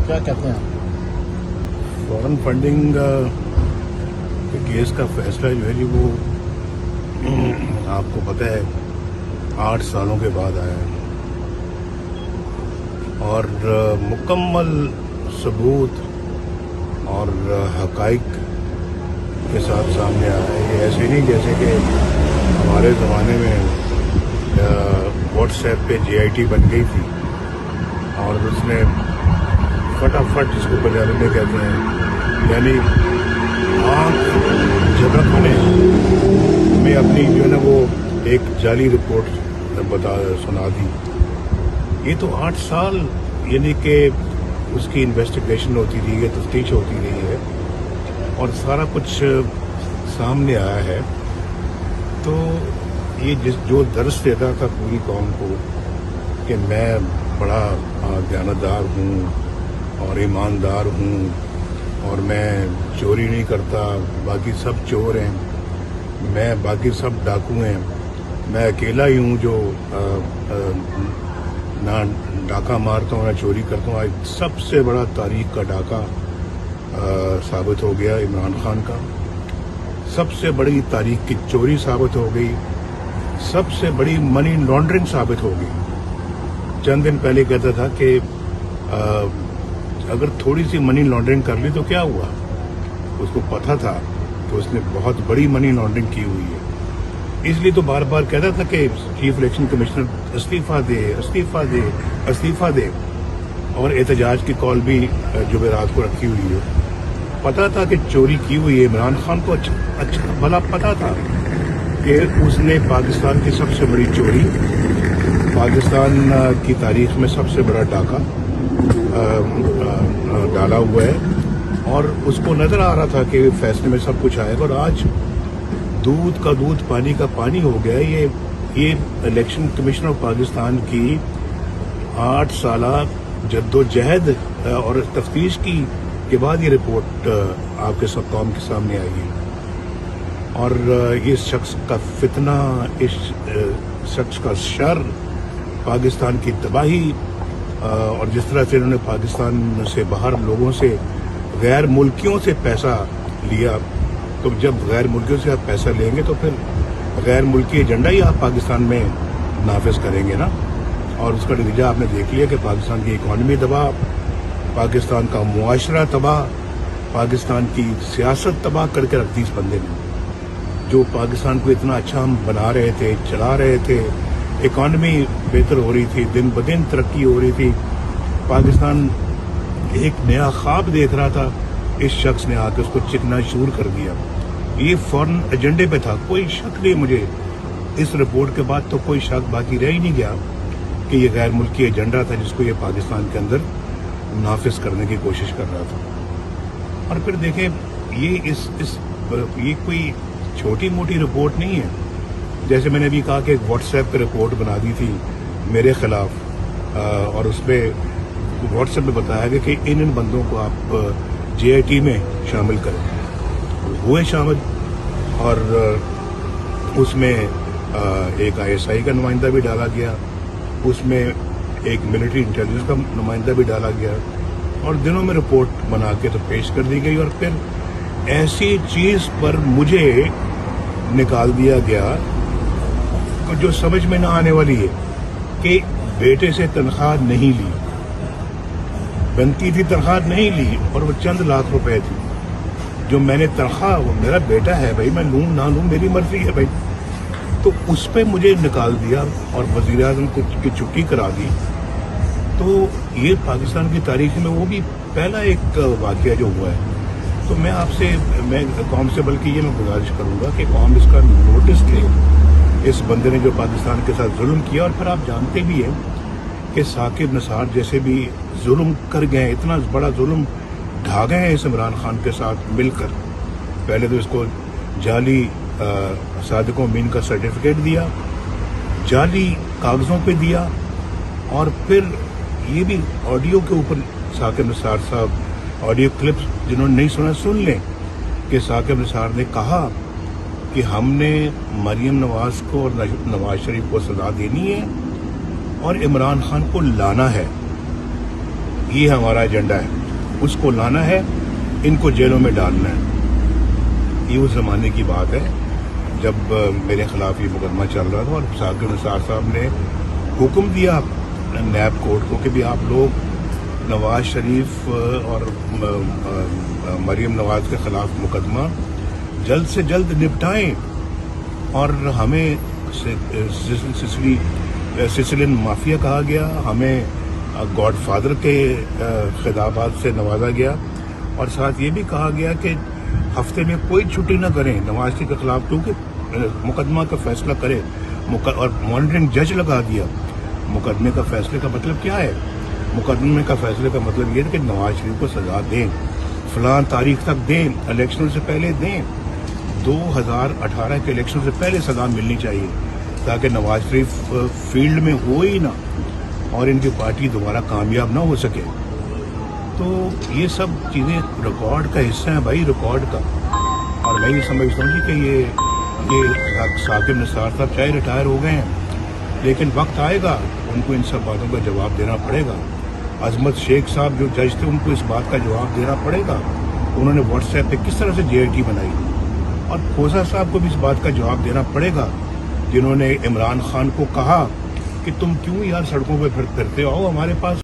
کیا کہتے ہیں؟ فورن فنڈنگ کے کیس کا فیصلہ جو ہے جی وہ آپ کو پتہ ہے 8 سالوں کے بعد آیا ہے اور مکمل ثبوت اور حقائق کے ساتھ سامنے آیا ہے. یہ ایسے نہیں جیسے کہ ہمارے زمانے میں واٹس ایپ پہ GIT بن گئی تھی اور اس نے فٹافٹ جس کو پنجابی میں کہتے ہیں یعنی آنکھ جھپکنے میں اپنی جو ہے نا وہ ایک جعلی رپورٹ سنا دی. یہ تو 8 سال یعنی کہ اس کی انویسٹیگیشن ہوتی رہی ہے, تفتیش ہوتی رہی ہے اور سارا کچھ سامنے آیا ہے. تو یہ جو درس دیتا تھا پوری قوم کو کہ میں بڑا دیانتدار ہوں اور ایماندار ہوں اور میں چوری نہیں کرتا, باقی سب چور ہیں, میں باقی سب ڈاکو ہیں, میں اکیلا ہی ہوں جو نہ ڈاکہ مارتا ہوں نہ چوری کرتا ہوں. آج سب سے بڑا تاریخ کا ڈاکہ ثابت ہو گیا عمران خان کا, سب سے بڑی تاریخ کی چوری ثابت ہو گئی, سب سے بڑی منی لانڈرنگ ثابت ہو گئی. چند دن پہلے کہتا تھا کہ اگر تھوڑی سی منی لانڈرنگ کر لی تو کیا ہوا, اس کو پتہ تھا کہ اس نے بہت بڑی منی لانڈرنگ کی ہوئی ہے. اس لیے تو بار بار کہتا تھا کہ چیف الیکشن کمشنر استعفیٰ دے استعفیٰ دے استعفیٰ دے, اور احتجاج کی کال بھی جمعرات کو رکھی ہوئی ہے. پتہ تھا کہ چوری کی ہوئی ہے. عمران خان کو اچھا بھلا پتہ تھا کہ اس نے پاکستان کی سب سے بڑی چوری, پاکستان کی تاریخ میں سب سے بڑا ڈاکہ ڈالا ہوا ہے اور اس کو نظر آ رہا تھا کہ فیصلے میں سب کچھ آئے گا. اور آج دودھ کا دودھ پانی کا پانی ہو گیا. یہ الیکشن کمیشن آف پاکستان کی 8 سالہ جد و جہد اور تفتیش کی کے بعد یہ رپورٹ آپ کے سب قوم کے سامنے آئی ہے. اور اس شخص کا فتنہ, اس شخص کا شر, پاکستان کی تباہی, اور جس طرح سے انہوں نے پاکستان سے باہر لوگوں سے غیر ملکیوں سے پیسہ لیا, تو جب غیر ملکیوں سے آپ پیسہ لیں گے تو پھر غیر ملکی ایجنڈا ہی آپ پاکستان میں نافذ کریں گے نا. اور اس کا نتیجہ آپ نے دیکھ لیا کہ پاکستان کی اکانومی تباہ, پاکستان کا معاشرہ تباہ, پاکستان کی سیاست تباہ کر کے رکھ دی اس بندے نے. جو پاکستان کو اتنا اچھا ہم بنا رہے تھے, چلا رہے تھے, اکانومی بہتر ہو رہی تھی, دن بدن ترقی ہو رہی تھی, پاکستان ایک نیا خواب دیکھ رہا تھا, اس شخص نے آ کے اس کو چکنا چور کر دیا. یہ فوراً ایجنڈے پہ تھا, کوئی شک نہیں مجھے اس رپورٹ کے بعد تو کوئی شک باقی رہ ہی نہیں گیا کہ یہ غیر ملکی ایجنڈا تھا جس کو یہ پاکستان کے اندر نافذ کرنے کی کوشش کر رہا تھا. اور پھر دیکھیں یہ کوئی چھوٹی موٹی رپورٹ نہیں ہے. جیسے میں نے ابھی کہا کہ ایک واٹس ایپ پہ رپورٹ بنا دی تھی میرے خلاف, اور اس پہ واٹس ایپ پہ بتایا گیا کہ ان بندوں کو آپ GIT میں شامل کریں. ہوئے شامل, اور اس میں ایک ISI کا نمائندہ بھی ڈالا گیا, اس میں ایک ملٹری انٹیلیجنس کا نمائندہ بھی ڈالا گیا, اور دنوں میں رپورٹ بنا کے تو پیش کر دی گئی. اور پھر ایسی چیز پر مجھے نکال دیا گیا جو سمجھ میں نہ آنے والی ہے کہ بیٹے سے تنخواہ نہیں لی, بنتی تھی تنخواہ نہیں لی, اور وہ چند لاکھ روپے تھی جو میں نے تنخواہ, وہ میرا بیٹا ہے بھائی, میں لوں نہ لوں میری مرضی ہے بھائی, تو اس پہ مجھے نکال دیا اور وزیر اعظم کی چھٹی کرا دی. تو یہ پاکستان کی تاریخ میں وہ بھی پہلا ایک واقعہ جو ہوا ہے. تو میں آپ سے, میں قوم سے بلکہ یہ میں گزارش کروں گا کہ قوم اس کا نوٹس لے, اس بندے نے جو پاکستان کے ساتھ ظلم کیا. اور پھر آپ جانتے بھی ہیں کہ ثاقب نثار جیسے بھی ظلم کر گئے, اتنا بڑا ظلم ڈھا گئے ہیں اس عمران خان کے ساتھ مل کر. پہلے تو اس کو جعلی صادق امین کا سرٹیفکیٹ دیا, جعلی کاغذوں پہ دیا, اور پھر یہ بھی آڈیو کے اوپر ثاقب نثار صاحب, آڈیو کلپس جنہوں نے نہیں سنا سن لیں کہ ثاقب نثار نے کہا کہ ہم نے مریم نواز کو اور نواز شریف کو سزا دینی ہے اور عمران خان کو لانا ہے, یہ ہمارا ایجنڈا ہے. اس کو لانا ہے, ان کو جیلوں میں ڈالنا ہے. یہ اس زمانے کی بات ہے جب میرے خلاف یہ مقدمہ چل رہا تھا اور ثاقب نثار صاحب نے حکم دیا نیب کورٹ کو کہ بھی آپ لوگ نواز شریف اور مریم نواز کے خلاف مقدمہ جلد سے جلد نپٹائیں, اور ہمیں سسلین مافیا کہا گیا, ہمیں گاڈ فادر کے خطابات سے نوازا گیا, اور ساتھ یہ بھی کہا گیا کہ ہفتے میں کوئی چھٹی نہ کریں نواز شریف کے خلاف, کیونکہ مقدمہ کا فیصلہ کرے, اور مانیٹرنگ جج لگا دیا. مقدمے کا فیصلے کا مطلب کیا ہے؟ مقدمے کا فیصلے کا مطلب یہ ہے کہ نواز شریف کو سزا دیں, فلاں تاریخ تک دیں, الیکشن سے پہلے دیں, 2018 کے الیکشن سے پہلے سزا ملنی چاہیے تاکہ نواز شریف فیلڈ میں ہو ہی نہ اور ان کی پارٹی دوبارہ کامیاب نہ ہو سکے. تو یہ سب چیزیں ریکارڈ کا حصہ ہیں بھائی, ریکارڈ کا. اور میں یہ سمجھتا ہوں کہ یہ ثاقب نثار صاحب چاہے ریٹائر ہو گئے ہیں, لیکن وقت آئے گا ان کو ان سب باتوں کا جواب دینا پڑے گا. عظمت شیخ صاحب جو جج تھے ان کو اس بات کا جواب دینا پڑے گا, انہوں نے واٹس ایپ پہ کس طرح سے JIT بنائی. اور کھوسا صاحب کو بھی اس بات کا جواب دینا پڑے گا جنہوں نے عمران خان کو کہا کہ تم کیوں یار سڑکوں پہ پھرتے ہو, ہمارے پاس